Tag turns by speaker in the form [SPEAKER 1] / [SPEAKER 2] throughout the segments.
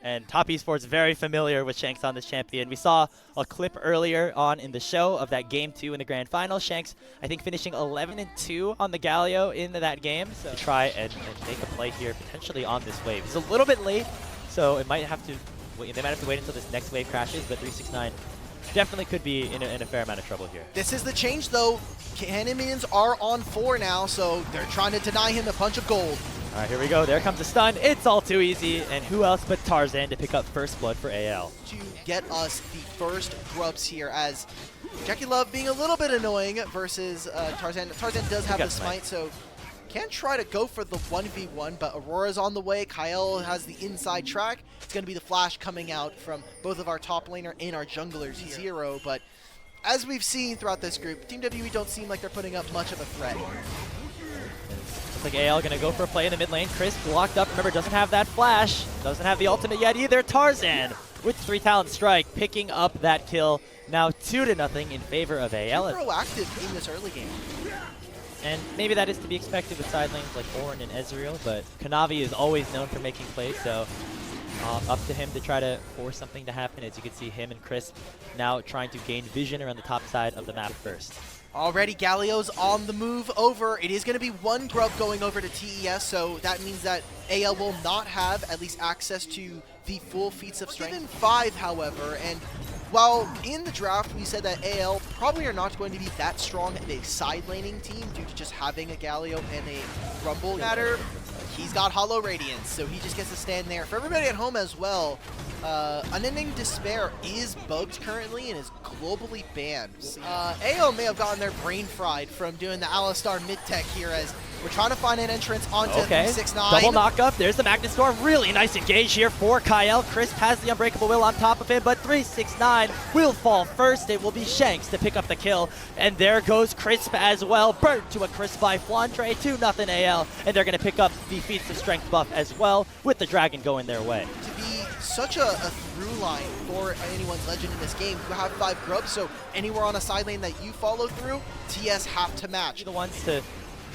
[SPEAKER 1] And Top Esports very familiar with Shanks on this champion. We saw a clip earlier on in the show of that game 2 in the grand final. Shanks, I think, finishing 11-2 on the Galio in that game. So try and make a play here potentially on this wave. He's a little bit late, so it might have to wait. They might have to wait until this next wave crashes, but 369 definitely could be in a fair amount of trouble here.
[SPEAKER 2] This is the change, though. Cannon minions are on 4 now, so they're trying to deny him a punch of gold.
[SPEAKER 1] All right, here we go. There comes a stun. It's all too easy. And who else but Tarzan to pick up first blood for AL?
[SPEAKER 2] To get us the first grubs here, as Jackie Love being a little bit annoying versus Tarzan. Tarzan does have the smite, so can try to go for the 1v1, but Aurora's on the way. Kyle has the inside track. It's going to be the flash coming out from both of our top laner and our junglers here. Zero, but as we've seen throughout this group, Team WE don't seem like they're putting up much of a threat.
[SPEAKER 1] Looks like AL going to go for a play in the mid lane. Chris blocked up. Remember, doesn't have that flash. Doesn't have the ultimate yet either. Tarzan with 3 talent strike, picking up that kill. Now 2-0 in favor of AL.
[SPEAKER 2] Proactive in this early game.
[SPEAKER 1] And maybe that is to be expected with side lanes like Orin and Ezreal, but Kanavi is always known for making plays, so up to him to try to force something to happen. As you can see, him and Chris now trying to gain vision around the top side of the map first.
[SPEAKER 2] Already Galio's on the move over. It is going to be 1 grub going over to TES, so that means that AL will not have at least access to the full feats of strength. Given 5, however, and while in the draft we said that AL probably are not going to be that strong at a side laning team due to just having a Galio and a Rumble matter, he's got Hollow Radiance, so he just gets to stand there. For everybody at home as well, Unending Despair is bugged currently and is globally banned. AL may have gotten their brain fried from doing the Alistar mid-tech here, as we're trying to find an entrance onto 369.
[SPEAKER 1] Double knock-up. There's the Magnus Storm. Really nice engage here for Kyle. Chris has the Unbreakable Will on top of him, but 369 will fall first. It will be Shanks to pick up the kill. And there goes Crisp as well. Burnt to a Crisp by Flandre. 2-0 AL. And they're going to pick up the Feats of Strength buff as well, with the Dragon going their way.
[SPEAKER 2] To be such a through line for anyone's legend in this game, you have 5 grubs, so anywhere on a side lane that you follow through, TS have to match.
[SPEAKER 1] The ones to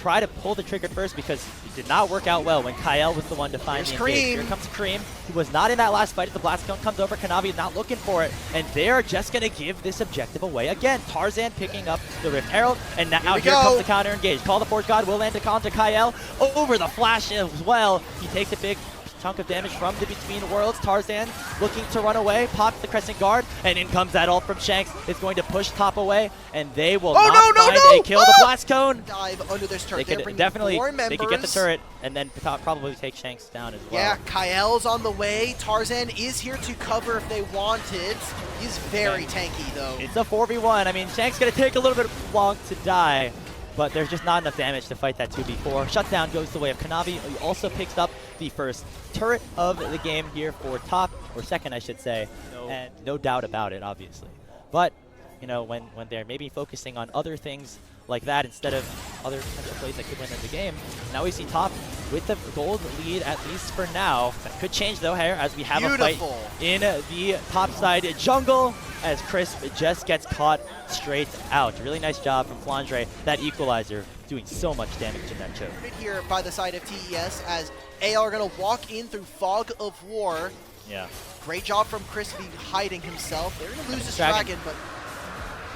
[SPEAKER 1] try to pull the trigger first, because it did not work out well when Kyle was the one to find the engage. Here comes Cream. He was not in that last fight. The blast cone comes over. Kanavi is not looking for it, and they're just going to give this objective away again. Tarzan picking up the Rift Herald, and now here comes the counter engage. Call the Forge God will land to onto Kyle over the flash as well. He takes a big chunk of damage from the Between Worlds. Tarzan looking to run away, pops the Crescent Guard, and in comes that ult from Shanks. It's going to push top away, and they will find a kill. The blast cone.
[SPEAKER 2] Dive under this turret.
[SPEAKER 1] They could definitely they could get the turret and then probably take Shanks down as well.
[SPEAKER 2] Yeah, Kyle's on the way. Tarzan is here to cover if they want it. He's very tanky though.
[SPEAKER 1] It's a 4v1. I mean, Shanks gonna take a little bit long to die, but there's just not enough damage to fight that 2v4. Shutdown goes the way of Kanavi. He also picks up the first turret of the game here for top, or second I should say, and no doubt about it, obviously. But, you know, when they're maybe focusing on other things like that instead of other potential plays that could win in the game, now we see top with the gold lead, at least for now. That could change though here, as we have a fight in the top side jungle, as Crisp just gets caught straight out. Really nice job from Flandre, that equalizer, doing so much damage in that choke.
[SPEAKER 2] Here by the side of TES, as AL are going to walk in through Fog of War.
[SPEAKER 1] Yeah.
[SPEAKER 2] Great job from Crispy hiding himself. They're going to lose this dragon, but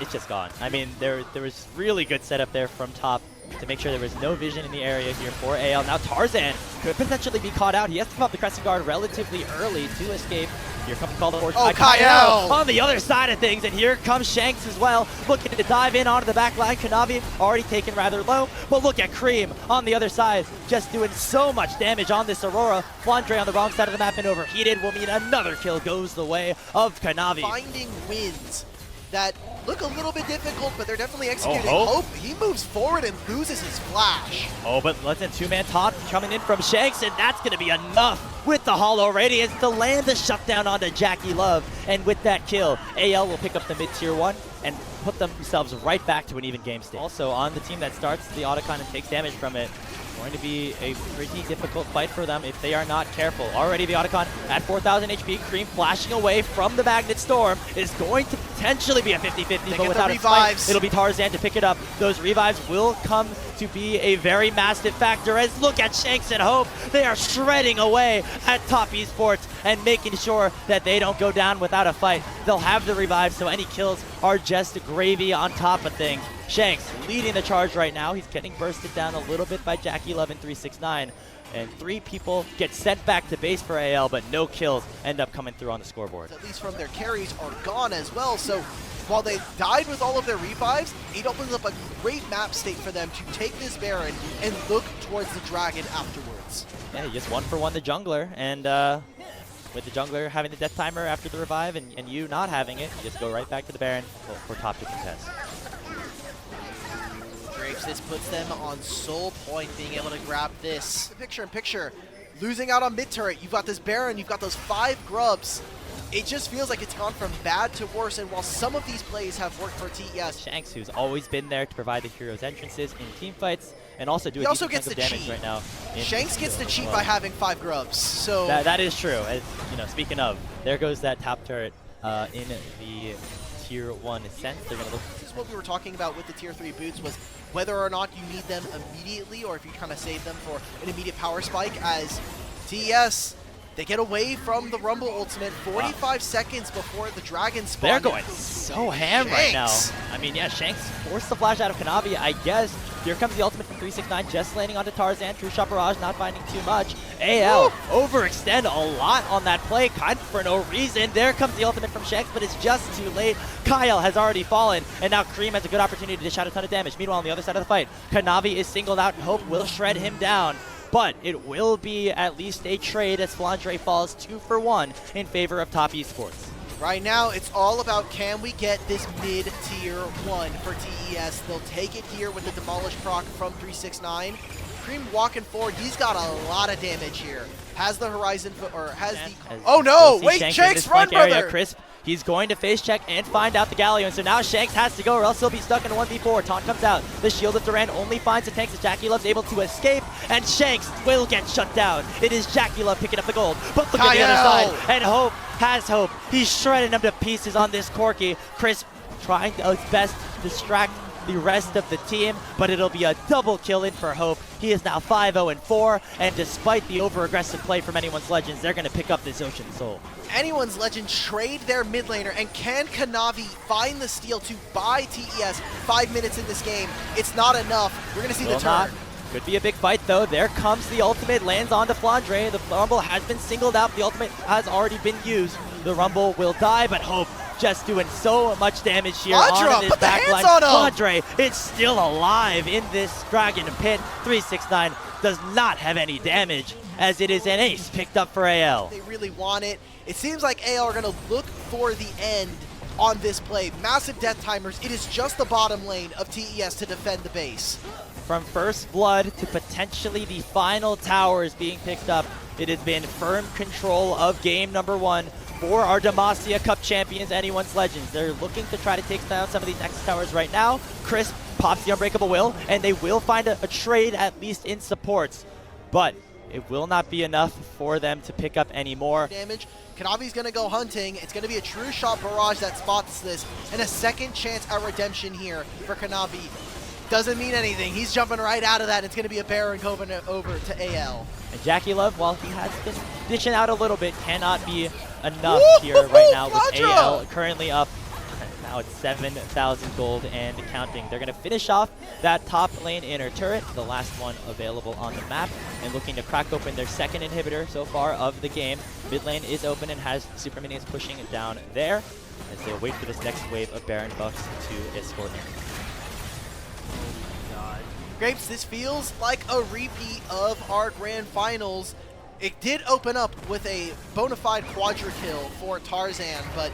[SPEAKER 1] it's just gone. I mean, there was really good setup there from top to make sure there was no vision in the area here for AL. Now Tarzan could potentially be caught out. He has to pop the Crescent Guard relatively early to escape. Here comes Call the Forge.
[SPEAKER 2] Oh, Kyle
[SPEAKER 1] on the other side of things, and here comes Shanks as well, looking to dive in onto the back line. Kanavi already taken rather low, but look at Cream on the other side, just doing so much damage on this Aurora. Flandre on the wrong side of the map and overheated will mean another kill goes the way of Kanavi.
[SPEAKER 2] Finding wins that look a little bit difficult, but they're definitely executing. Hope he moves forward and loses his flash.
[SPEAKER 1] Oh, but let's in two-man top coming in from Shanks, and that's going to be enough with the Hollow Radiance to land the shutdown onto Jackie Love. And with that kill, AL will pick up the mid-tier 1 and put themselves right back to an even game state. Also, on the team that starts the Autocon and takes damage from it, going to be a pretty difficult fight for them if they are not careful. Already the Otacon at 4,000 HP. Cream flashing away from the Magnet Storm is going to potentially be a 50-50, but without a spike, it'll be Tarzan to pick it up. Those revives will come to be a very massive factor as look at Shanks and Hope. They are shredding away at top Esports and making sure that they don't go down without a fight. They'll have the revive, so any kills are just gravy on top of things. Shanks leading the charge right now. He's getting bursted down a little bit by JackeyLove and 369. And 3 people get sent back to base for AL, but no kills end up coming through on the scoreboard.
[SPEAKER 2] At least from their carries are gone as well, so while they died with all of their revives, it opens up a great map state for them to take this Baron and look towards the Dragon afterwards.
[SPEAKER 1] Yeah, he just 1-for-1 the jungler, and with the jungler having the death timer after the revive and you not having it, you just go right back to the Baron for top to contest.
[SPEAKER 2] This puts them on sole point, being able to grab this. Picture-in-picture, losing out on mid-turret. You've got this Baron, you've got those 5 grubs. It just feels like it's gone from bad to worse, and while some of these plays have worked for TES.
[SPEAKER 1] Shanks, who's always been there to provide the hero's entrances in team fights, and also do a decent chunk of damage right now.
[SPEAKER 2] Shanks gets the cheat by having 5 grubs, so...
[SPEAKER 1] That is true. As, you know, speaking of, there goes that top turret in the Tier 1 sense. They're going to look...
[SPEAKER 2] This is what we were talking about with the Tier 3 boots, was whether or not you need them immediately or if you kind of save them for an immediate power spike, as TES, they get away from the Rumble ultimate 45 seconds before the Dragon spawn.
[SPEAKER 1] They're going so ham right now. I mean, yeah, Shanks forced the flash out of Kanavi, I guess. Here comes the ultimate from 369, just landing onto Tarzan. True Shot Barrage not finding too much. AL overextend a lot on that play, kind of for no reason. There comes the ultimate from Shanks, but it's just too late. Kyle has already fallen, and now Cream has a good opportunity to dish out a ton of damage. Meanwhile, on the other side of the fight, Kanavi is singled out, and Hope will shred him down. But it will be at least a trade as FlauNdre falls 2-for-1 in favor of top Esports.
[SPEAKER 2] Right now, it's all about can we get this mid-tier 1 for TES. They'll take it here with the Demolish proc from 369. Cream walking forward, he's got a lot of damage here. Has the Horizon, or has the... Oh no! Wait, Shanks, run, brother!
[SPEAKER 1] Crisp. He's going to face check and find out the Galleon, so now Shanks has to go or else he'll be stuck in a 1v4. Taunt comes out. The shield of Duran only finds the tanks as JackeyLove's able to escape, and Shanks will get shut down. It is JackeyLove picking up the gold, but look at the other side, and Hope has Hope. He's shredding him to pieces on this Corki. Crisp trying his best to distract the rest of the team, but it'll be a double kill in for Hope. He is now 5-0-4, and despite the over-aggressive play from Anyone's Legends, they're going to pick up this Ocean Soul.
[SPEAKER 2] Anyone's Legend trade their mid laner, and can Kanavi find the steal to buy TES 5 minutes in this game? It's not enough. We're going to see the turn.
[SPEAKER 1] Could be a big fight though. There comes the ultimate, lands onto FlauNdre. The Rumble has been singled out. The ultimate has already been used. The Rumble will die, but Hope just doing so much damage here on this backline. FlauNdre is still alive in this Dragon pit. 369 does not have any damage, as it is an ace picked up for AL.
[SPEAKER 2] They really want it. It seems like AL are going to look for the end on this play. Massive death timers. It is just the bottom lane of TES to defend the base.
[SPEAKER 1] From first blood to potentially the final towers being picked up, it has been firm control of game number 1 for our Demacia Cup champions, Anyone's Legends. They're looking to try to take down some of these Nexus towers right now. Crisp pops the Unbreakable Will, and they will find a trade at least in supports. But it will not be enough for them to pick up any more
[SPEAKER 2] damage. Kanavi's going to go hunting. It's going to be a True Shot Barrage that spots this, and a second chance at redemption here for Kanavi. Doesn't mean anything. He's jumping right out of that. It's going to be a Baron going over to AL.
[SPEAKER 1] And JackeyLove, while he has been dishing out a little bit, cannot be enough here right now with AL currently up. Now it's 7,000 gold and counting. They're going to finish off that top lane inner turret, the last one available on the map, and looking to crack open their second inhibitor so far of the game. Mid lane is open and has Super Minions pushing it down there as they wait for this next wave of Baron buffs to escort in.
[SPEAKER 2] Grapes, this feels like a repeat of our grand finals. It did open up with a bona fide quadra kill for Tarzan, but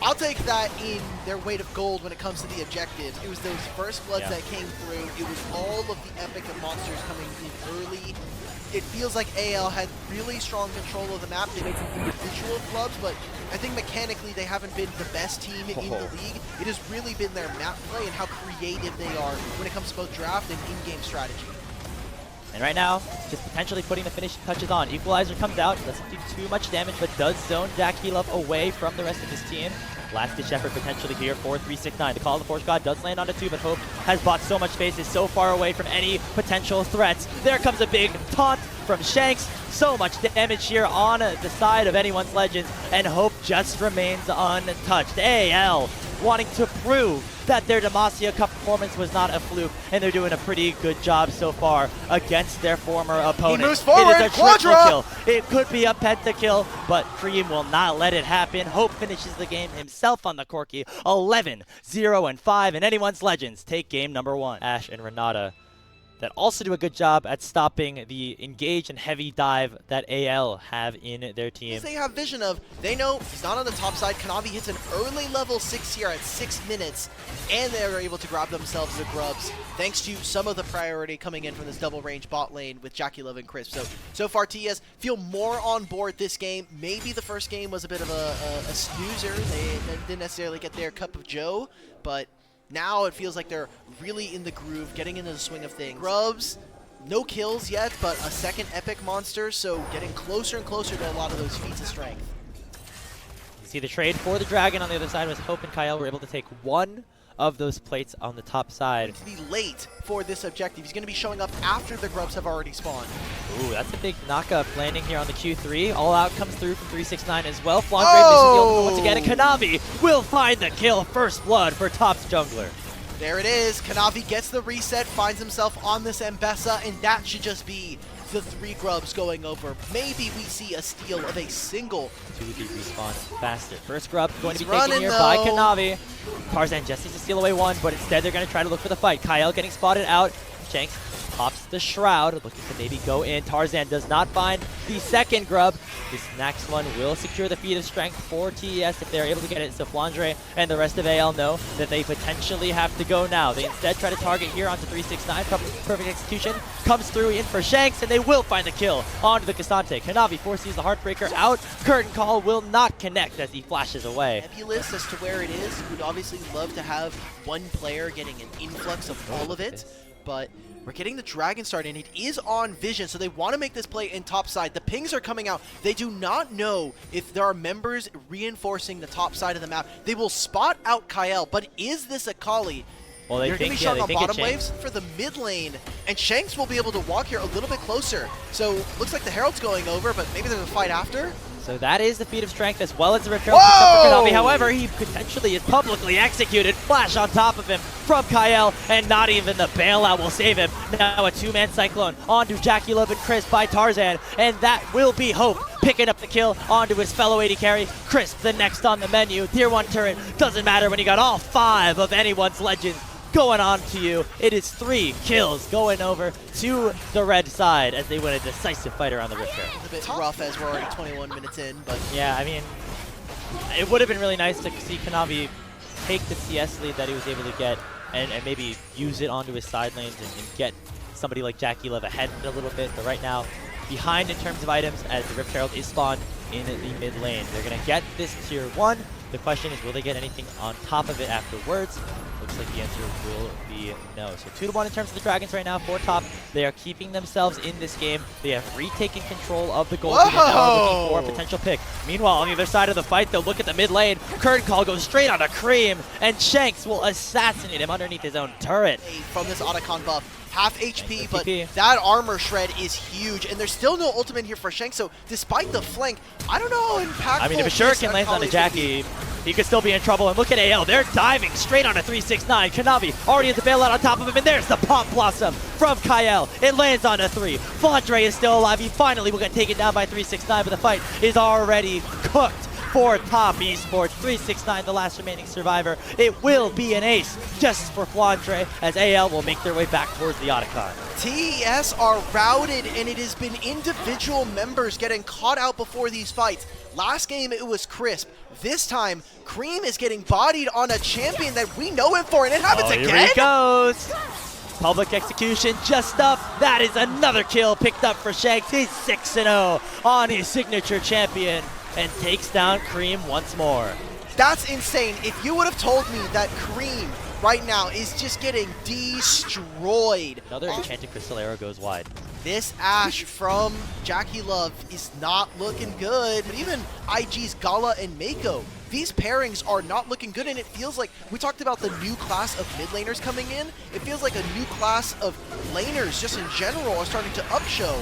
[SPEAKER 2] I'll take that in their weight of gold when it comes to the objectives. It was those first bloods that came through. It was all of the epic of monsters coming in early. It feels like AL had really strong control of the map. They made some individual flubs, but I think mechanically they haven't been the best team in the league. It has really been their map play and how creative they are when it comes to both draft and in-game strategy.
[SPEAKER 1] And right now, just potentially putting the finishing touches on. Equalizer comes out, doesn't do too much damage, but does zone JackeyLove away from the rest of his team. Last ditch effort potentially here for 369. The Call of the Force God does land onto 2, but Hope has bought so much space, is so far away from any potential threats. There comes a big taunt from Shanks. So much damage here on the side of anyone's Legends, and Hope just remains untouched. AL wanting to prove that their Demacia Cup performance was not a fluke, and they're doing a pretty good job so far against their former opponent.
[SPEAKER 2] He moves forward,
[SPEAKER 1] it is a triple kill. It could be a pentakill, but Cream will not let it happen. Hope finishes the game himself on the Corki, 11-0-5, and anyone's Legends take game number 1. Ash and Renata that also do a good job at stopping the engage and heavy dive that AL have in their team.
[SPEAKER 2] They have vision of, they know he's not on the top side. Kanavi hits an early level 6 here at 6 minutes, and they're able to grab themselves the grubs thanks to some of the priority coming in from this double range bot lane with JackeyLove and Crisp. So far TES feel more on board this game. Maybe the first game was a bit of a snoozer. They didn't necessarily get their cup of joe, but now it feels like they're really in the groove, getting into the swing of things. Grubs, no kills yet, but a second epic monster, so getting closer and closer to a lot of those feats of strength.
[SPEAKER 1] You see the trade for the Dragon on the other side was Hope and Kyle were able to take one of those plates on the top side.
[SPEAKER 2] To be late for this objective. He's going to be showing up after the grubs have already spawned.
[SPEAKER 1] Ooh, that's a big knockup landing here on the Q3. All out comes through from 369 as well. Flandre misses the ultimate once again, and Kanavi will find the kill. First blood for Top's jungler.
[SPEAKER 2] There it is. Kanavi gets the reset, finds himself on this Mbessa, and that should just be the 3 grubs going over. Maybe we see a steal of a single
[SPEAKER 1] 2D respawn faster. First grub going to be taken here by Kanavi. Tarzan just needs to steal away 1, but instead they're going to try to look for the fight. Kyle getting spotted out. Shanks pops the Shroud, looking to maybe go in. Tarzan does not find the second grub. This next one will secure the feat of strength for TES if they're able to get it. So Flandre and the rest of AL know that they potentially have to go now. They instead try to target here onto 369. Perfect execution comes through in for Shanks, and they will find the kill onto the Cassante. Kanavi foresees the Heartbreaker out. Curtain Call will not connect as he flashes away.
[SPEAKER 2] Nebulous as to where it is. Would obviously love to have one player getting an influx of all of it, but we're getting the Dragon start, and it is on vision, so they want to make this play in top side. The pings are coming out. They do not know if there are members reinforcing the top side of the map. They will spot out Kyle, but is this a Kali?
[SPEAKER 1] Well,
[SPEAKER 2] They're going to be showing on bottom waves for the mid lane, and Shanks will be able to walk here a little bit closer. So looks like the Herald's going over, but maybe there's a fight after.
[SPEAKER 1] So that is the feat of strength as well as the Rift Herald picked up for Kanavi. However, he potentially is publicly executed. Flash on top of him from Kyle, and not even the bailout will save him. Now a 2-man Cyclone onto JackeyLove and Crisp by Tarzan, and that will be Hope picking up the kill onto his fellow AD carry. Crisp the next on the menu. Tier 1 turret doesn't matter when you got all 5 of anyone's Legends going on to you. It is 3 kills going over to the red side as they win a decisive fight around the Rift Herald.
[SPEAKER 2] A bit rough as we're already 21 minutes in, but
[SPEAKER 1] yeah, I mean, it would have been really nice to see Kanavi take the CS lead that he was able to get and maybe use it onto his side lanes and get somebody like JackeyLove ahead a little bit, but right now behind in terms of items as the Rift Herald is spawned in the mid lane. They're going to get this tier 1. The question is, will they get anything on top of it afterwards? Looks like the answer will be no. So 2-1 in terms of the Dragons right now for top. They are keeping themselves in this game. They have retaken control of the gold and now looking for a potential pick. Meanwhile, on the other side of the fight, they'll look at the mid lane. Curtain Call goes straight onto Cream, and Shanks will assassinate him underneath his own turret.
[SPEAKER 2] From this Otacon buff. Half HP, but that armor shred is huge, and there's still no ultimate here for Shanks, so despite the flank, I don't know how impactful.
[SPEAKER 1] I mean, if a shuriken lands on a Jackie, he could still be in trouble. And look at AL, they're diving straight on a 369. Kanavi already has the bailout on top of him, and there's the Pop Blossom from Kyle. It lands on a 3. Flandre is still alive. He finally will get taken down by 369, but the fight is already cooked for top Esports. 369, the last remaining survivor. It will be an ace just for Flandre as AL will make their way back towards the Otacon.
[SPEAKER 2] TES are routed, and it has been individual members getting caught out before these fights. Last game, it was Crisp. This time, Cream is getting bodied on a champion that we know him for, and it happens again?
[SPEAKER 1] Here he goes. Public execution just up. That is another kill picked up for Shanks. He's 6-0 on his signature champion and takes down Cream once more.
[SPEAKER 2] That's insane. If you would have told me that Cream right now is just getting destroyed.
[SPEAKER 1] Another enchanted crystal arrow goes wide.
[SPEAKER 2] This Ashe from Jackie Love is not looking good. But even IG's Gala and Mako, these pairings are not looking good, and it feels like, we talked about the new class of mid laners coming in, it feels like a new class of laners just in general are starting to upshow.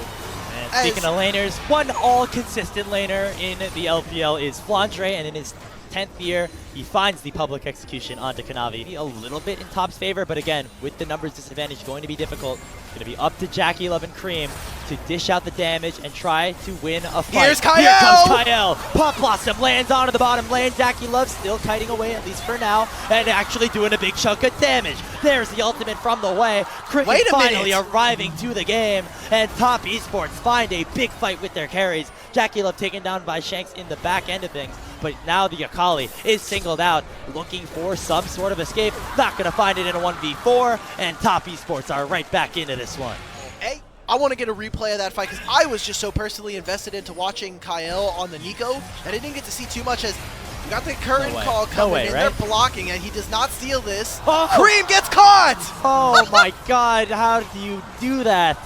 [SPEAKER 1] And speaking of laners, one all-consistent laner in the LPL is Flandre, and in his 10th year, he finds the public execution onto Kanavi. A little bit in top's favor, but again, with the numbers disadvantage, going to be difficult. Going to be up to Jackie Love and Cream to dish out the damage and try to win a fight.
[SPEAKER 2] Here's Kyle!
[SPEAKER 1] Here comes Kyle! Pop Blossom lands onto the bottom lane. Jackie Love still kiting away, at least for now, and actually doing a big chunk of damage. There's the ultimate from the way. Cream finally arriving to the game, and Top Esports find a big fight with their carries. Jackie Love taken down by Shanks in the back end of things, but now the Akali is singled out, looking for some sort of escape. Not going to find it in a 1v4, and Top Esports are right back into this one.
[SPEAKER 2] Hey, I want to get a replay of that fight because I was just so personally invested into watching Kyle on the Nico that I didn't get to see too much as we got the current call coming in.
[SPEAKER 1] Right?
[SPEAKER 2] They're blocking, and he does not steal this.
[SPEAKER 1] Oh.
[SPEAKER 2] Cream gets caught!
[SPEAKER 1] Oh my god, how do you do that?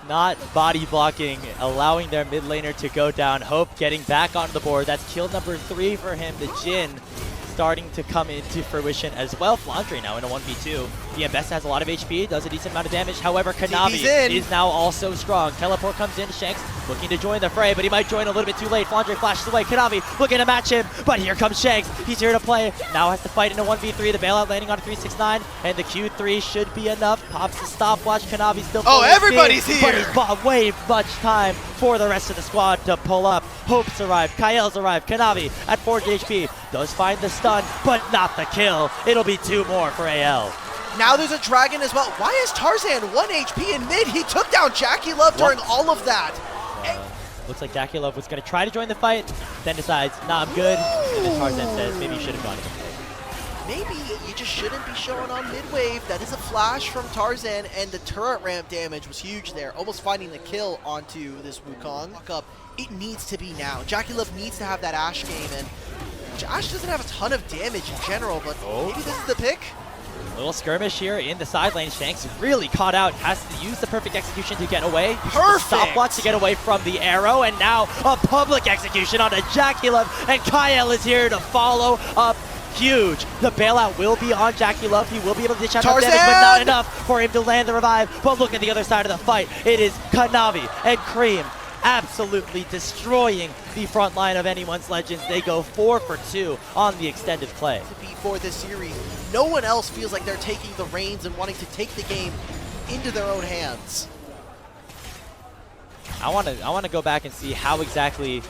[SPEAKER 1] Not body blocking, allowing their mid laner to go down. Hope getting back on the board. That's kill number 3 for him. The Jhin starting to come into fruition as well. Flandre now in a 1v2. DMBest has a lot of HP, does a decent amount of damage. However, Kanavi is now also strong. Teleport comes in, Shanks looking to join the fray, but he might join a little bit too late. Flandre flashes away. Kanavi looking to match him, but here comes Shanks. He's here to play. Now has to fight in a 1v3. The bailout landing on a 369, and the Q3 should be enough. Pops the stopwatch. Kanavi still
[SPEAKER 2] everybody's here!
[SPEAKER 1] But he's bought way much time for the rest of the squad to pull up. Hope's arrived. Kyle's arrived. Kanavi at 40 HP does find the stun, but not the kill. It'll be 2 more for AL.
[SPEAKER 2] Now there's a dragon as well. Why is Tarzan 1 HP in mid? He took down Jackie Love during all of that.
[SPEAKER 1] Looks like Jackie Love was going to try to join the fight, then decides, nah, I'm good. And then Tarzan says, maybe you should have gone to the fight.
[SPEAKER 2] Maybe you just shouldn't be showing on mid-wave. That is a flash from Tarzan, and the turret ramp damage was huge there, almost finding the kill onto this Wukong. It needs to be now. Jackie Love needs to have that Ashe game, and Ashe doesn't have a ton of damage in general, but maybe this is the pick.
[SPEAKER 1] Little skirmish here in the side lane. Shanks really caught out, has to use the perfect execution to get away.
[SPEAKER 2] Perfect!
[SPEAKER 1] Stopwatch to get away from the arrow, and now a public execution on a Jackie Love, and Kyle is here to follow up huge. The bailout will be on Jackie Love. He will be able to dish out that damage, but not enough for him to land the revive. But look at the other side of the fight. It is Kanavi and Cream absolutely destroying the front line of anyone's Legends. They go 4 for 2 on the extended play.
[SPEAKER 2] For this series, no one else feels like they're taking the reins and wanting to take the game into their own hands.
[SPEAKER 1] I want to go back and see how exactly,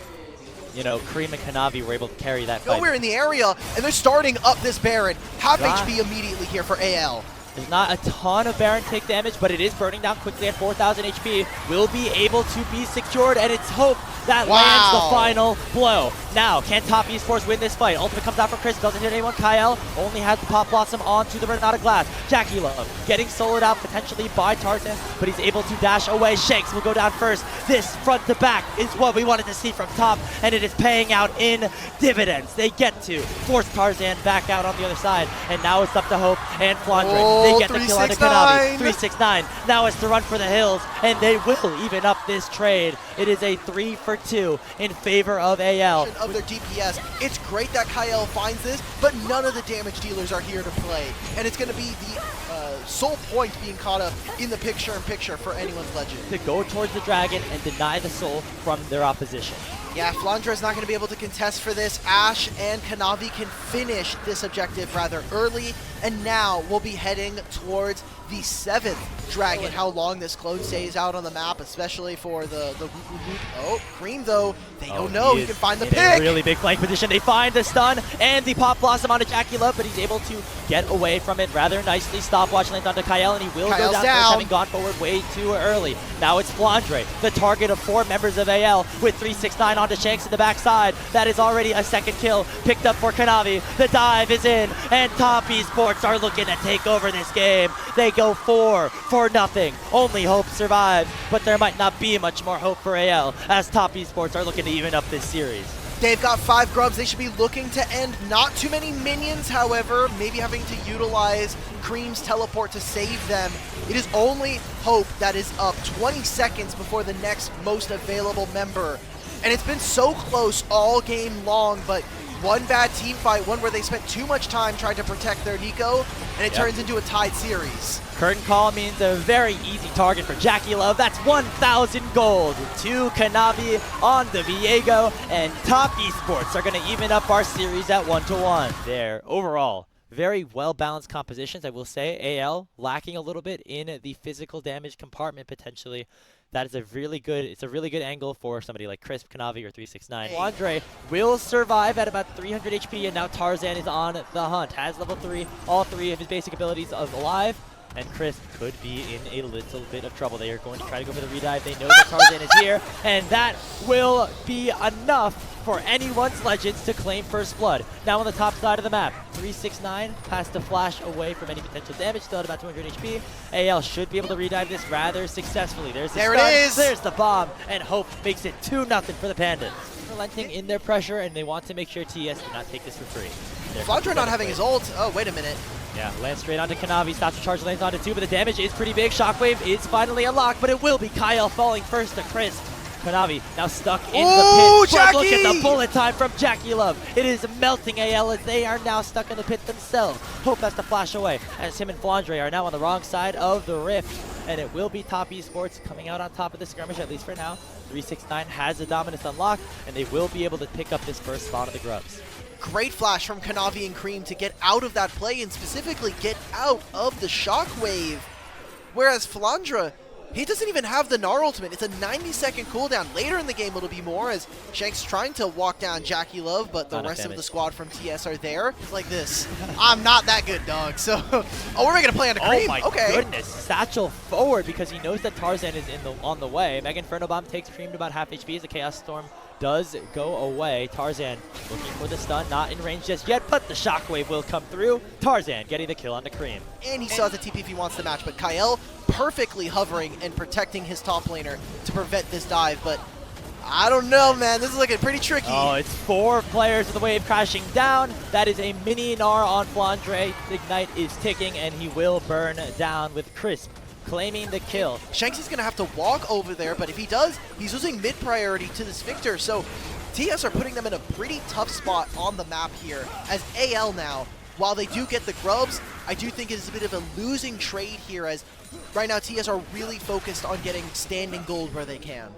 [SPEAKER 1] you know, Cream and Kanavi were able to carry that fight.
[SPEAKER 2] Nowhere in the area, and they're starting up this Baron. Half HP immediately here for AL.
[SPEAKER 1] There's not a ton of Baron take damage, but it is burning down quickly at 4,000 HP. Will be able to be secured, and it's Hope that lands the final blow. Now, can Top Esports win this fight? Ultimate comes out for Chris, doesn't hit anyone. Kyle only has the Pop Blossom onto the Renata Glass. Jackie Love getting soloed out potentially by Tarzan, but he's able to dash away. Shanks will go down first. This front to back is what we wanted to see from Top, and it is paying out in dividends. They get to force Tarzan back out on the other side, and now it's up to Hope and Flandre. They get the kill on the Kanavi. 369. Now it's to run for the hills, and they will even up this trade. It is a 3 for 2 in favor of AL.
[SPEAKER 2] Of their DPS. It's great that Kyle finds this, but none of the damage dealers are here to play. And it's going to be the sole point being caught up in the picture-in-picture for anyone's Legend.
[SPEAKER 1] To go towards the dragon and deny the soul from their opposition.
[SPEAKER 2] Yeah, Flandre is not going to be able to contest for this. Ashe and Kanavi can finish this objective rather early, and now we'll be heading towards the 7th dragon. How long this clone stays out on the map, especially for the Oh, Cream though, they don't know. He can find the pick.
[SPEAKER 1] A really big flank position. They find the stun and the Pop Blossom onto Jackie Love, but he's able to get away from it rather nicely. Stopwatch lands onto Kyle, and he will go down first, having gone forward way too early. Now it's Flandre, the target of 4 members of AL, with 369 onto Shanks in the backside. That is already a 2nd kill picked up for Kanavi. The dive is in, and Top Esports are looking to take over this game. They go 4 for nothing. Only Hope survives, but there might not be much more hope for AL as Top Esports are looking to even up this series.
[SPEAKER 2] They've got 5 grubs. They should be looking to end. Not too many minions, however. Maybe having to utilize Cream's teleport to save them. It is only Hope that is up 20 seconds before the next most available member. And it's been so close all game long, but one bad team fight, one where they spent too much time trying to protect their Nico, and it turns into a tied series.
[SPEAKER 1] Curtain call means a very easy target for Jackie Love. That's 1,000 gold to Kanavi on the Viego, and Top Esports are going to even up our series at 1-1. There, overall, very well-balanced compositions, I will say. AL lacking a little bit in the physical damage compartment potentially. That is a really good angle for somebody like Crisp, Kanavi, or 369. Andre will survive at about 300 HP, and now Tarzan is on the hunt. Has level 3, all 3 of his basic abilities alive, and Crisp could be in a little bit of trouble. They are going to try to go for the redive. They know that Tarzan is here, and that will be enough for anyone's Legends to claim first blood. Now on the top side of the map, 369 has to flash away from any potential damage, still at about 200 HP. AL should be able to redive this rather successfully. There's the
[SPEAKER 2] stun,
[SPEAKER 1] it is! There's the bomb, and Hope makes it 2-0 for the Pandas. Relenting in their pressure, and they want to make sure TES do not take this for free.
[SPEAKER 2] Flandre not having his ult. Oh, wait a minute.
[SPEAKER 1] Yeah, lands straight onto Kanavi, stops the charge, lands onto 2, but the damage is pretty big. Shockwave is finally unlocked, but it will be Kyle falling first to Crisp. Kanavi now stuck in the pit. But look at the bullet time from Jackie Love. It is melting AL as they are now stuck in the pit themselves. Hope has to flash away as him and Flandre are now on the wrong side of the rift. And it will be Top Esports coming out on top of the skirmish, at least for now. 369 has the dominance unlocked, and they will be able to pick up this first spawn of the grubs.
[SPEAKER 2] Great flash from Kanavi and Cream to get out of that play and specifically get out of the Shockwave. Whereas Flandre, he doesn't even have the Gnar ultimate. It's a 90-second cooldown. Later in the game, it'll be more as Shank's trying to walk down Jackie Love, but the rest of the squad from TS are there. It's like this. I'm not that good, dog. So, oh, we're making a play on the Cream.
[SPEAKER 1] Oh my goodness. Satchel forward because he knows that Tarzan is on the way. Mega Inferno Bomb takes Cream to about half HP as the Chaos Storm does go away. Tarzan looking for the stun, not in range just yet, but the Shockwave will come through. Tarzan getting the kill on the Cream.
[SPEAKER 2] And he still has a TP if he wants the match, but Kyle perfectly hovering and protecting his top laner to prevent this dive, but I don't know, man. This is looking pretty tricky.
[SPEAKER 1] Oh, it's 4 players of the wave crashing down. That is a mini Gnar on Flandre. Ignite is ticking, and he will burn down with Crisp claiming the kill.
[SPEAKER 2] Shanks is going to have to walk over there, but if he does, he's losing mid priority to this Victor. So TS are putting them in a pretty tough spot on the map here. As AL now, while they do get the grubs, I do think it is a bit of a losing trade here, as right now TS are really focused on getting standing gold where they can.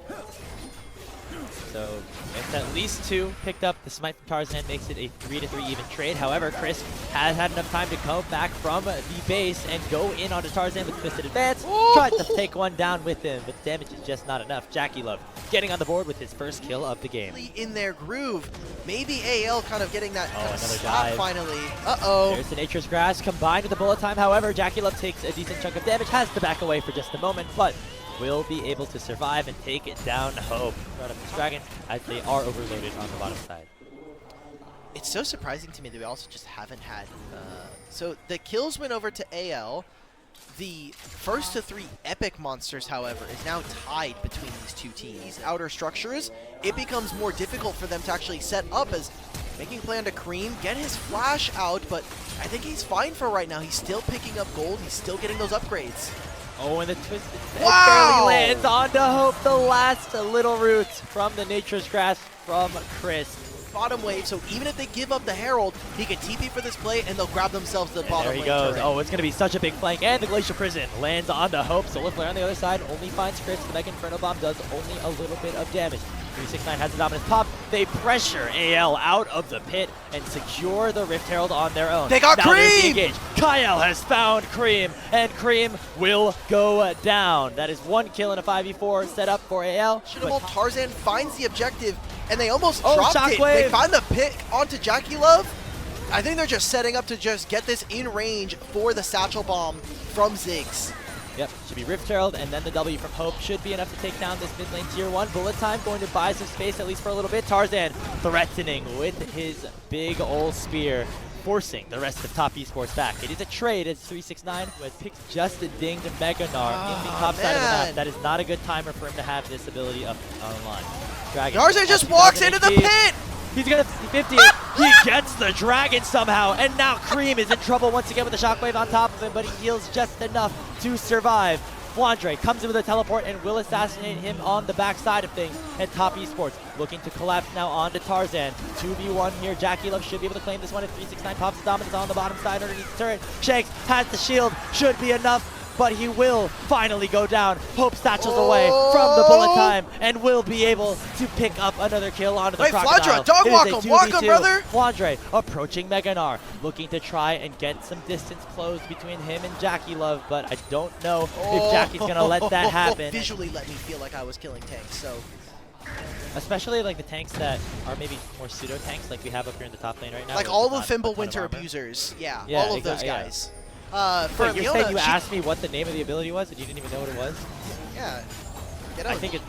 [SPEAKER 1] So it's at least 2 picked up. The smite from Tarzan makes it a 3-3 even trade. However, Chris has had enough time to come back from the base and go in onto Tarzan with twisted advance. Tried to take one down with him, but the damage is just not enough. Jackie Love getting on the board with his first kill of the game.
[SPEAKER 2] In their groove, maybe AL kind of getting that
[SPEAKER 1] another dive
[SPEAKER 2] finally. Uh-oh.
[SPEAKER 1] There's the Nature's Grass combined with the bullet time. However, Jackie Love takes a decent chunk of damage, has to back away for just a moment, but will be able to survive and take it down Hope. Run up this dragon as they are overloaded on the bottom side.
[SPEAKER 2] It's so surprising to me that we also just haven't had... so the kills went over to AL. The first to 3 epic monsters, however, is now tied between these two teams. These outer structures, it becomes more difficult for them to actually set up, as making a play on to Cream, get his flash out, but I think he's fine for right now. He's still picking up gold. He's still getting those upgrades.
[SPEAKER 1] Oh, and the twisted barely lands onto Hope. The last little roots from the Nature's Grass from Chris.
[SPEAKER 2] Bottom wave, so even if they give up the Herald, he can TP for this play and they'll grab themselves the bottom wave.
[SPEAKER 1] There he goes.
[SPEAKER 2] turret.
[SPEAKER 1] Oh, it's going to be such a big flank. And the Glacial Prison lands onto Hope. Solar Flare on the other side only finds Chris. The Mega Inferno Bomb does only a little bit of damage. 369 has the dominance pop. They pressure AL out of the pit and secure the Rift Herald on their own.
[SPEAKER 2] They got
[SPEAKER 1] now
[SPEAKER 2] Cream!
[SPEAKER 1] Kyle has found Cream, and Cream will go down. That is 1 kill in a 5v4 set up for AL.
[SPEAKER 2] Tarzan finds the objective, and they almost dropped
[SPEAKER 1] Shockwave.
[SPEAKER 2] it. They find the pick onto Jackie Love. I think they're just setting up to just get this in range for the Satchel Bomb from Ziggs.
[SPEAKER 1] Yep, should be Rift Herald, and then the W from Hope should be enough to take down this mid lane tier 1. Bullet time going to buy some space, at least for a little bit. Tarzan threatening with his big old spear, forcing the rest of Top Esports back. It is a trade as 369 who has picked just a dinged Mega Gnar in the top side of the map. That is not a good timer for him to have this ability up online. Dragon
[SPEAKER 2] Tarzan just walks into the pit!
[SPEAKER 1] He's gonna 50 it. He gets the dragon somehow, and now Cream is in trouble once again with the shockwave on top of him, but he heals just enough to survive. Flandre comes in with a teleport and will assassinate him on the backside of things. And Top Esports looking to collapse now onto Tarzan. 2v1 here. Jackie Love should be able to claim this one if 369 pops the dominance on the bottom side underneath the turret. Shanks has the shield, should be enough, but he will finally go down. Hope satchels away from the bullet time and will be able to pick up another kill onto the Crocodile.
[SPEAKER 2] Flandre, dog walk him, brother!
[SPEAKER 1] Flandre approaching Meganar, looking to try and get some distance closed between him and Jackie Love, but I don't know if Jackie's gonna let that happen.
[SPEAKER 2] Visually let me feel like I was killing tanks, so.
[SPEAKER 1] Especially like the tanks that are maybe more pseudo tanks like we have up here in the top lane right now.
[SPEAKER 2] Like all the Fimble Winter abusers, yeah, all of those guys. For
[SPEAKER 1] Wait, you're
[SPEAKER 2] Leona,
[SPEAKER 1] saying you asked me what the name of the ability was and you didn't even know what it was?
[SPEAKER 2] Yeah. Get out.
[SPEAKER 1] I think it.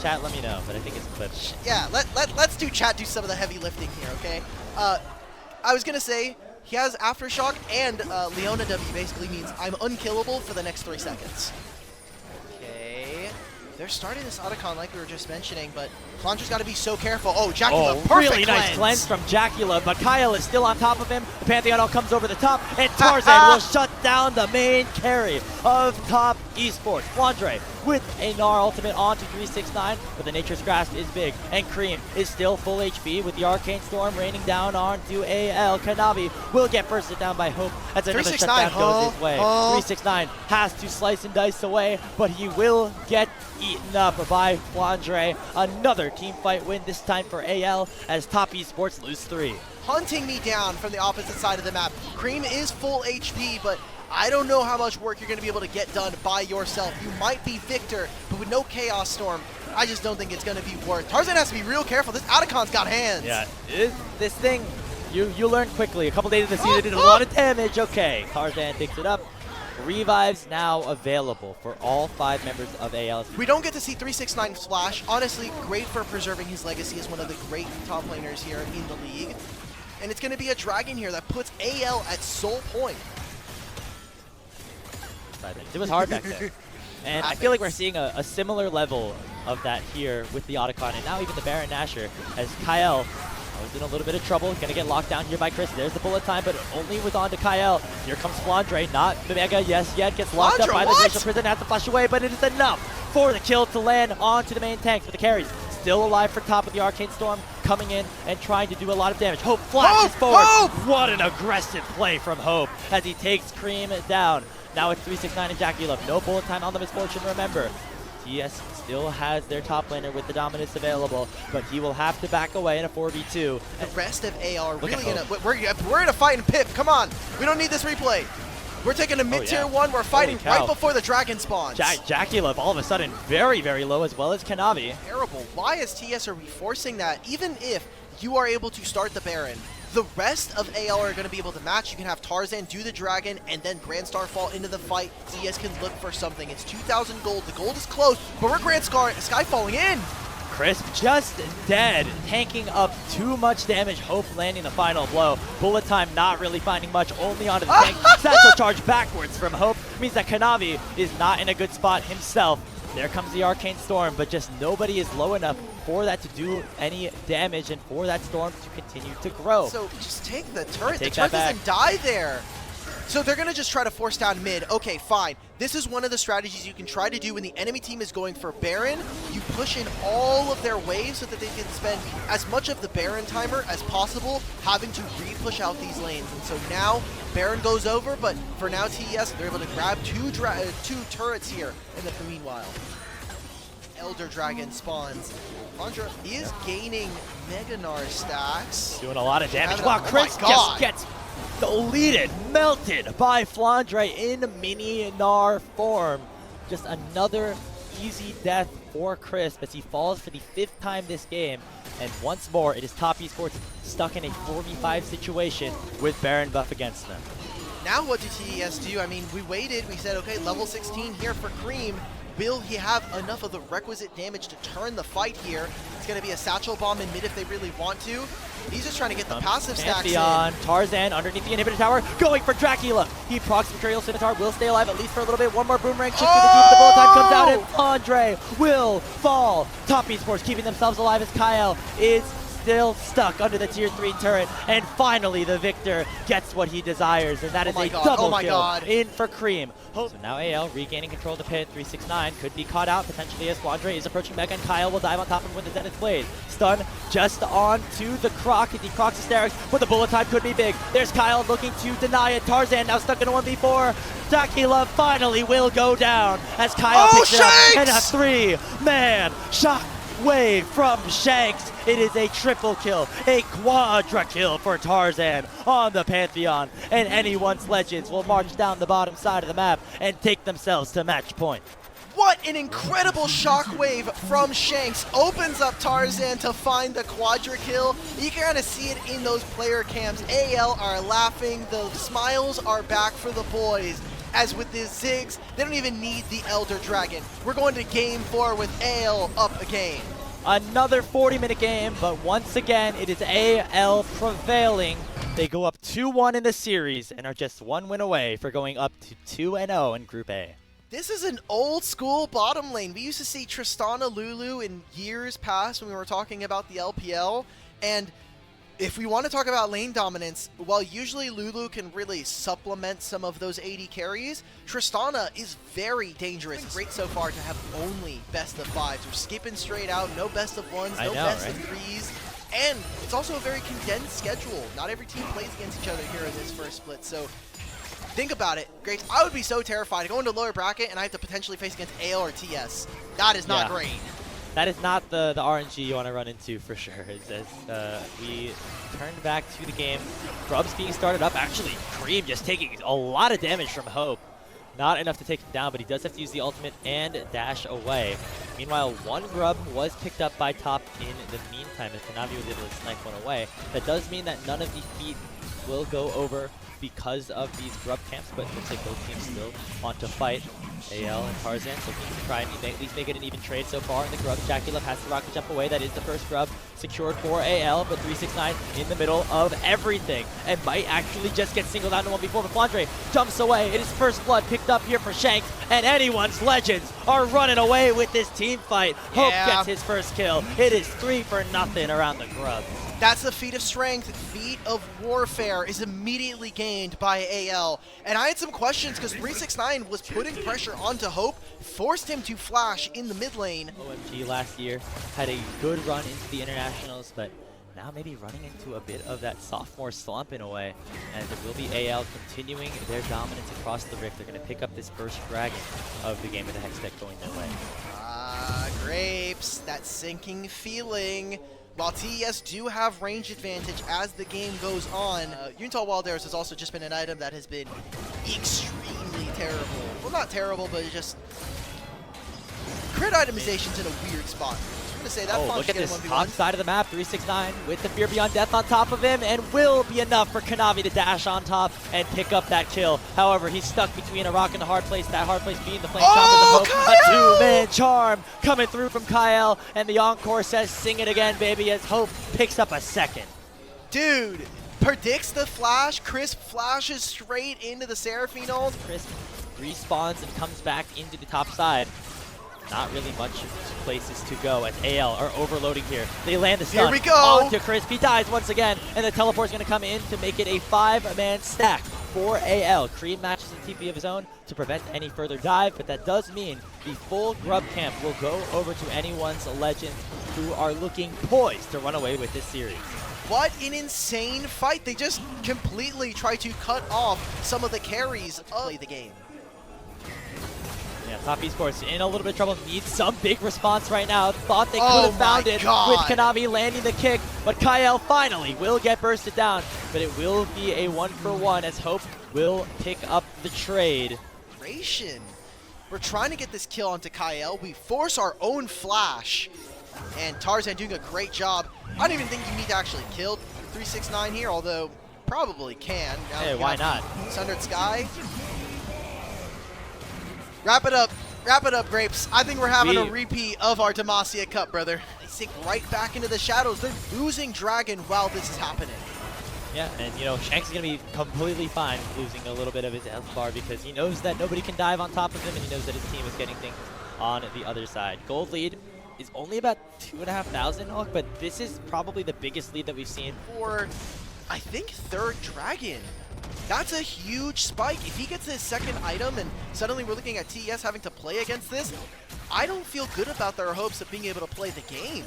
[SPEAKER 1] Chat, let me know, but I think it's clipped.
[SPEAKER 2] Yeah, let's do chat do some of the heavy lifting here, okay? I was gonna say he has Aftershock and Leona W basically means I'm unkillable for the next 3 seconds. Okay. They're starting this Otacon like we were just mentioning, but Flandre's got to be so careful. Oh, Jacula, perfect
[SPEAKER 1] really nice cleanse from Jacula, but Kyle is still on top of him. The Pantheon all comes over the top, and Tarzan will shut down the main carry of Top Esports. Flandre with a Gnar ultimate onto 369, but the Nature's Grasp is big, and Cream is still full HP with the Arcane Storm raining down onto AL. Kanavi will get bursted down by Hope as another shutdown goes his way. 369 has to slice and dice away, but he will get eaten up by Flandre. Another team fight win, this time for AL, as Top Esports lose 3.
[SPEAKER 2] Hunting me down from the opposite side of the map. Cream is full HP, but I don't know how much work you're going to be able to get done by yourself. You might be Victor, but with no Chaos Storm, I just don't think it's going to be worth. Tarzan has to be real careful. This Otacon's got hands.
[SPEAKER 1] Yeah, this thing, you learn quickly. A couple days of the season did a lot of damage. Okay, Tarzan picks it up. Revives now available for all 5 members of AL.
[SPEAKER 2] We don't get to see 369 Splash. Honestly, great for preserving his legacy as one of the great top laners here in the league. And it's going to be a Dragon here that puts AL at soul point.
[SPEAKER 1] It was hard back there. And I feel like we're seeing a similar level of that here with the Otacon, and now even the Baron Nashor, as Kyle was in a little bit of trouble. Gonna get locked down here by Chris. There's the bullet time, but only was on to Kyle. Here comes Flandre, not Mega, yes, yet gets locked up by the Glacial Prison, has to flash away, but it is enough for the kill to land onto the main tanks, but the carries still alive for top with the Arcane Storm coming in and trying to do a lot of damage. Hope flashes forward. What an aggressive play from Hope as he takes Cream down. Now it's 369 and Jackie Love. No bullet time on the Misfortune, remember. TES still has their top laner with the dominance available, but he will have to back away in a 4v2.
[SPEAKER 2] The rest of AR really in a... We're in a fight in Pip. Come on. We don't need this replay. We're taking a mid-tier one. We're fighting right before the dragon spawns.
[SPEAKER 1] Jackie Love all of a sudden very, very low, as well as Kanavi.
[SPEAKER 2] Terrible. Why as TS are we forcing that? Even if you are able to start the Baron, the rest of AL are going to be able to match. You can have Tarzan do the dragon and then Grand Star fall into the fight. TS can look for something. It's 2,000 gold. The gold is close, but we're Grand Sky falling in.
[SPEAKER 1] Crisp just dead, tanking up too much damage. Hope landing the final blow. Bullet time not really finding much, only onto the tank. Satchel charge backwards from Hope means that Kanavi is not in a good spot himself. There comes the Arcane Storm, but just nobody is low enough for that to do any damage and for that storm to continue to grow.
[SPEAKER 2] So just take the turret. The turret doesn't die there. So they're going to just try to force down mid. Okay, fine. This is one of the strategies you can try to do when the enemy team is going for Baron. You push in all of their waves so that they can spend as much of the Baron timer as possible having to re-push out these lanes. And so now Baron goes over, but for now TES, they're able to grab two turrets here in the meanwhile. Elder Dragon spawns. Flandre is gaining Mega Gnar stacks.
[SPEAKER 1] Doing a lot of damage. Wow, Chris just gets deleted, melted by Flandre in mini Gnar form. Just another easy death for Chris as he falls for the 5th time this game. And once more, it is Top Esports stuck in a 4v5 situation with Baron buff against them.
[SPEAKER 2] Now what do TES do? I mean, we waited, we said, okay, level 16 here for Cream. Will he have enough of the requisite damage to turn the fight here? It's going to be a Satchel Bomb in mid if they really want to. He's just trying to get the passive stacks in.
[SPEAKER 1] Tarzan underneath the inhibitor tower, going for Dracula. He procs Imperial Scimitar, will stay alive at least for a little bit. One more boomerang shift to the deep. The bullet time comes out, and Flandre will fall. Top Esports keeping themselves alive as Kyle is still stuck under the tier 3 turret, and finally the victor gets what he desires, and that is a double kill in for Cream. So now AL regaining control of the pit. 369 could be caught out potentially as Flandre is approaching Mega, and Kyle will dive on top of him with the Zenith Blade. Stun just on to the Croc. The Croc's hysterics, but the bullet time could be big. There's Kyle looking to deny it. Tarzan now stuck in a 1v4. Dracula finally will go down as Kyle picks it up in a 3-man shock wave from Shanks. It is a triple kill, a quadra kill for Tarzan on the Pantheon, and anyone's legends will march down the bottom side of the map and take themselves to match point.
[SPEAKER 2] What an incredible shockwave from Shanks opens up Tarzan to find the quadra kill. You can kind of see it in those player cams. AL are laughing, the smiles are back for the boys. As with the Ziggs, they don't even need the Elder Dragon. We're going to game 4 with AL up again.
[SPEAKER 1] Another 40-minute game, but once again, it is AL prevailing. They go up 2-1 in the series and are just 1 win away for going up to 2-0 in Group A.
[SPEAKER 2] This is an old school bottom lane. We used to see Tristana Lulu in years past when we were talking about the LPL, and if we want to talk about lane dominance, while usually Lulu can really supplement some of those AD carries, Tristana is very dangerous. Great so far to have only best of 5s. We're skipping straight out, no best of 1s, no best of 3s. And it's also a very condensed schedule. Not every team plays against each other here in this first split. So think about it, Grace. I would be so terrified to go into lower bracket and I have to potentially face against AL or TS. That is not great.
[SPEAKER 1] That is not the RNG you want to run into for sure. As we turn back to the game, Grub's being started up. Actually, Cream just taking a lot of damage from Hope. Not enough to take him down, but he does have to use the ultimate and dash away. Meanwhile, one Grub was picked up by Top in the meantime, as Kanavi was able to snipe one away. That does mean that none of the feet will go over because of these Grub camps, but it looks like both teams still want to fight. AL and Tarzan looking to try and at least make it an even trade so far in the Grub. Dracula has the rocket jump away. That is the first Grub secured for AL, but 369 in the middle of everything and might actually just get singled out in 1v4, but Flandre jumps away. It is first blood picked up here for Shanks, and anyone's legends are running away with this team fight. Hope gets his first kill. It is 3-0 around the Grub.
[SPEAKER 2] That's the feat of strength. Feat of warfare is immediately gained by AL. And I had some questions because 369 was putting pressure onto Hope, forced him to flash in the mid lane.
[SPEAKER 1] OMG last year had a good run into the internationals, but now maybe running into a bit of that sophomore slump in a way. And it will be AL continuing their dominance across the Rift. They're going to pick up this first dragon of the game with the Hex Deck going their way.
[SPEAKER 2] Grapes, that sinking feeling. While TES do have range advantage as the game goes on, Unital Wild Arrows has also just been an item that has been extremely terrible. Well, not terrible, but just crit itemization's in a weird spot. I'm gonna say that.
[SPEAKER 1] Look at this top side of the map. 369 with the Fear Beyond Death on top of him, and will be enough for Kanavi to dash on top and pick up that kill. However, he's stuck between a rock and a hard place. That hard place being the Flame Choppers of Hope. A two-man charm coming through from Kyle, and the encore says, "Sing it again, baby," as Hope picks up a second.
[SPEAKER 2] Dude, predicts the flash. Crisp flashes straight into the Seraphine ult.
[SPEAKER 1] Crisp respawns and comes back into the top side. Not really much places to go as AL are overloading here. They land the stun.
[SPEAKER 2] Here we go.
[SPEAKER 1] Onto Crisp. He dies once again, and the teleport is going to come in to make it a 5-man stack for AL. Cream matches a TP of his own to prevent any further dive, but that does mean the full Grub camp will go over to anyone's legends who are looking poised to run away with this series.
[SPEAKER 2] What an insane fight. They just completely try to cut off some of the carries of the game.
[SPEAKER 1] Yeah, Top Esports in a little bit of trouble. Needs some big response right now. Thought they could have found it with Kanavi landing the kick, but Kyle finally will get bursted down. But it will be a 1-for-1 as Hope will pick up the trade.
[SPEAKER 2] We're trying to get this kill onto Kyle. We force our own flash, and Tarzan doing a great job. I don't even think you need to actually kill 369 here, although probably can. Now
[SPEAKER 1] hey, why not?
[SPEAKER 2] Sundered Sky. Wrap it up, Grapes. I think we're having a repeat of our Demacia Cup, brother. They sink right back into the shadows. They're losing Dragon while this is happening.
[SPEAKER 1] Yeah, and you know, Shanks is going to be completely fine losing a little bit of his health bar because he knows that nobody can dive on top of him, and he knows that his team is getting things on the other side. Gold lead is only about 2,500, but this is probably the biggest lead that we've seen.
[SPEAKER 2] For, I think, third Dragon. That's a huge spike. If he gets his second item and suddenly we're looking at TES having to play against this, I don't feel good about their hopes of being able to play the game.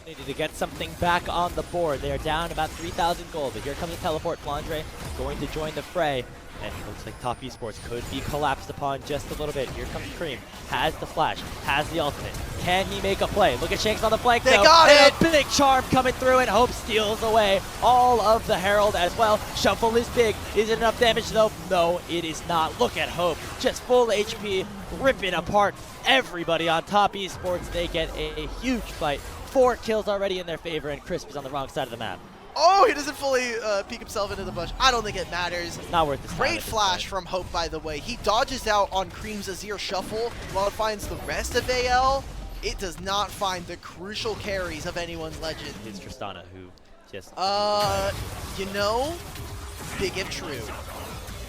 [SPEAKER 1] Needed to get something back on the board. They are down about 3,000 gold, but here comes a teleport. FlauNdre going to join the fray. And it looks like Top Esports could be collapsed upon just a little bit. Here comes Cream. Has the flash. Has the ultimate. Can he make a play? Look at Shanks on the flank.
[SPEAKER 2] They got it!
[SPEAKER 1] And big charm coming through, and Hope steals away all of the Herald as well. Shuffle is big. Is it enough damage though? No, it is not. Look at Hope. Just full HP, ripping apart everybody on Top Esports. They get a huge fight. 4 kills already in their favor, and Crisp is on the wrong side of the map.
[SPEAKER 2] Oh, he doesn't fully peek himself into the bush. I don't think it matters.
[SPEAKER 1] Not worth it.
[SPEAKER 2] Great flash from Hope, by the way. He dodges out on Cream's Azir shuffle while it finds the rest of AL. It does not find the crucial carries of anyone's legend.
[SPEAKER 1] It's Tristana who just...
[SPEAKER 2] you know, big if true.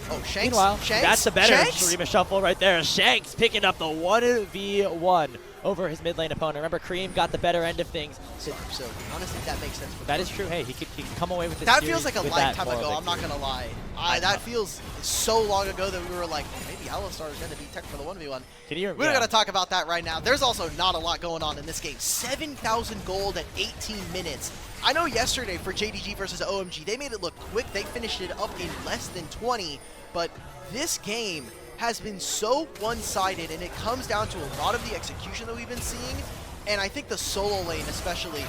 [SPEAKER 2] Oh, Shanks.
[SPEAKER 1] Meanwhile,
[SPEAKER 2] Shanks?
[SPEAKER 1] that's the better
[SPEAKER 2] Shanks?
[SPEAKER 1] Shurima shuffle right there. Shanks picking up the 1v1 over his mid lane opponent. Remember, Cream got the better end of things.
[SPEAKER 2] So honestly, that makes sense.
[SPEAKER 1] That is true. Hey, he could come away with this.
[SPEAKER 2] That feels like a
[SPEAKER 1] with
[SPEAKER 2] lifetime
[SPEAKER 1] that
[SPEAKER 2] ago.
[SPEAKER 1] moral
[SPEAKER 2] I'm not
[SPEAKER 1] victory.
[SPEAKER 2] gonna lie. That feels so long ago that we were like, maybe Alistar is gonna be tech for the 1v1. We're gonna talk about that right now. There's also not a lot going on in this game. 7,000 gold at 18 minutes. I know yesterday for JDG versus OMG, they made it look quick. They finished it up in less than 20, but this game has been so one-sided, and it comes down to a lot of the execution that we've been seeing, and I think the solo lane especially,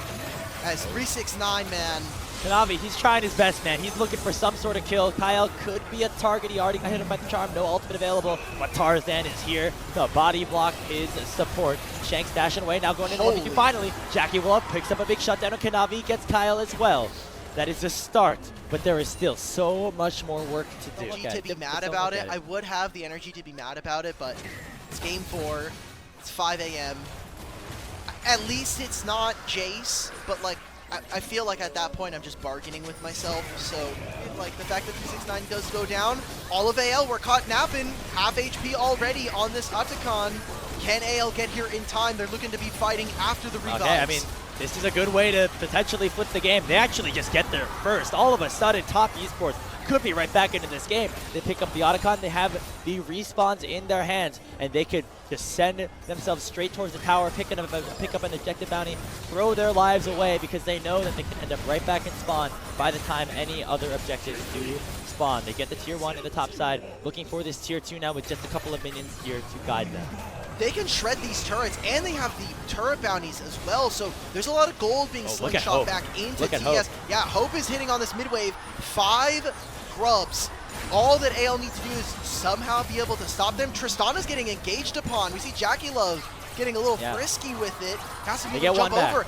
[SPEAKER 2] as 369, man.
[SPEAKER 1] Kanavi, he's trying his best, man. He's looking for some sort of kill. Kyle could be a target. He already got hit by the charm. No ultimate available, but Tarzan is here to body block his support. Shanks dashing away, now going into 1v2 finally. Jackie Wolf picks up a big shutdown on Kanavi, gets Kyle as well. That is a start, but there is still so much more work to do.
[SPEAKER 2] To be mad about it. I would have the energy to be mad about it, but it's game 4. It's 5 a.m. At least it's not Jace, but like I feel like at that point I'm just bargaining with myself. So like the fact that 369 does go down, all of AL were caught napping, half HP already on this Atakan. Can AL get here in time? They're looking to be fighting after the revives.
[SPEAKER 1] Okay, I mean, this is a good way to potentially flip the game. They actually just get there first. All of a sudden, Top Esports could be right back into this game. They pick up the Otacon, they have the respawns in their hands, and they could just send themselves straight towards the tower, pick up an objective bounty, throw their lives away because they know that they can end up right back in spawn by the time any other objectives do spawn. They get the tier 1 in the top side, looking for this tier 2 now with just a couple of minions here to guide them.
[SPEAKER 2] They can shred these turrets, and they have the turret bounties as well, so there's a lot of gold being slingshot back into TES. Yeah, Hope is hitting on this mid-wave. 5 grubs. All that AL needs to do is somehow be able to stop them. Tristana's getting engaged upon. We see Jackie Love getting a little frisky with it. Has to be able to jump over.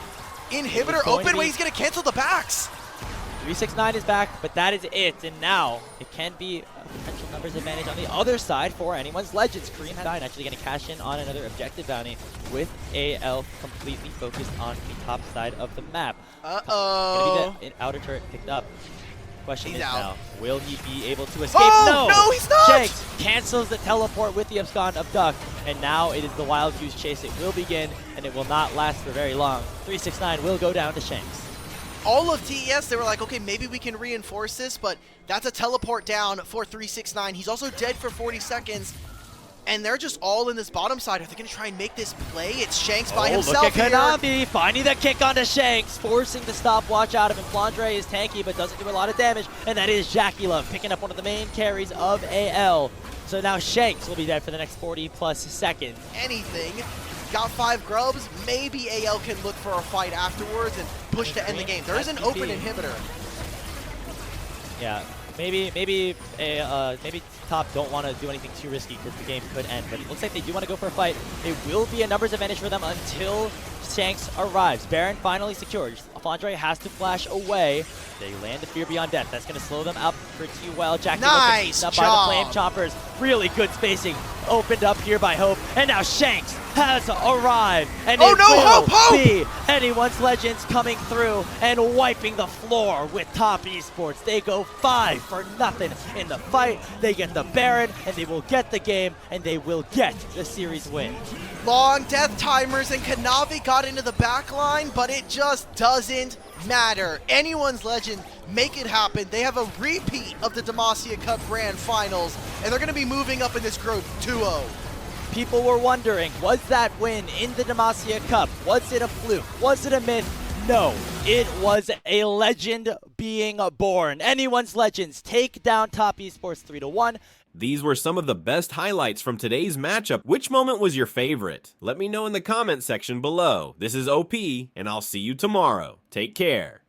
[SPEAKER 2] Inhibitor open, wait, he's going to cancel the backs.
[SPEAKER 1] 369 is back, but that is it, and now it can be a potential numbers advantage on the other side for anyone's Legends. Korean Nine actually going to cash in on another objective bounty with AL completely focused on the top side of the map. Going to be the outer turret picked up. Question is now, will he be able to escape?
[SPEAKER 2] No, he's not!
[SPEAKER 1] Shanks cancels the teleport with the Abscond Abduct, and now it is the Wild Goose Chase. It will begin, and it will not last for very long. 369 will go down to Shanks.
[SPEAKER 2] All of TES, they were like, okay, maybe we can reinforce this, but that's a teleport down for 369. He's also dead for 40 seconds, and they're just all in this bottom side. Are they going to try and make this play? It's Shanks by himself.
[SPEAKER 1] Look at Kanavi finding the kick onto Shanks, forcing the stopwatch out of him. FlauNdre is tanky, but doesn't do a lot of damage, and that is Jackie Love picking up one of the main carries of AL. So now Shanks will be dead for the next 40+ seconds.
[SPEAKER 2] Anything. Got 5 grubs. Maybe AL can look for a fight afterwards and push to end the game. There is an open inhibitor.
[SPEAKER 1] Yeah, maybe Top don't want to do anything too risky because the game could end. But it looks like they do want to go for a fight. It will be a numbers advantage for them until Shanks arrives. Baron finally secured. Fondre has to flash away. They land the Fear Beyond Death. That's going to slow them up pretty well. Jack
[SPEAKER 2] nice
[SPEAKER 1] up
[SPEAKER 2] job
[SPEAKER 1] by the Flame Choppers. Really good spacing opened up here by Hope. And now Shanks has arrived. And
[SPEAKER 2] oh
[SPEAKER 1] it
[SPEAKER 2] no,
[SPEAKER 1] will
[SPEAKER 2] Hope!
[SPEAKER 1] be Anyone's Legends coming through and wiping the floor with Top Esports. They go 5-0 in the fight. They get the Baron, and they will get the game, and they will get the series win.
[SPEAKER 2] Long death timers, and Kanavi got into the back line, but it just doesn't matter. Anyone's Legend make it happen. They have a repeat of the Demacia Cup Grand Finals, and they're going to be moving up in this group 2-0.
[SPEAKER 1] People were wondering, was that win in the Demacia Cup? Was it a fluke? Was it a myth? No, it was a legend being born. Anyone's Legends take down Top Esports 3-1.
[SPEAKER 3] These were some of the best highlights from today's matchup. Which moment was your favorite? Let me know in the comment section below. This is OP, and I'll see you tomorrow. Take care.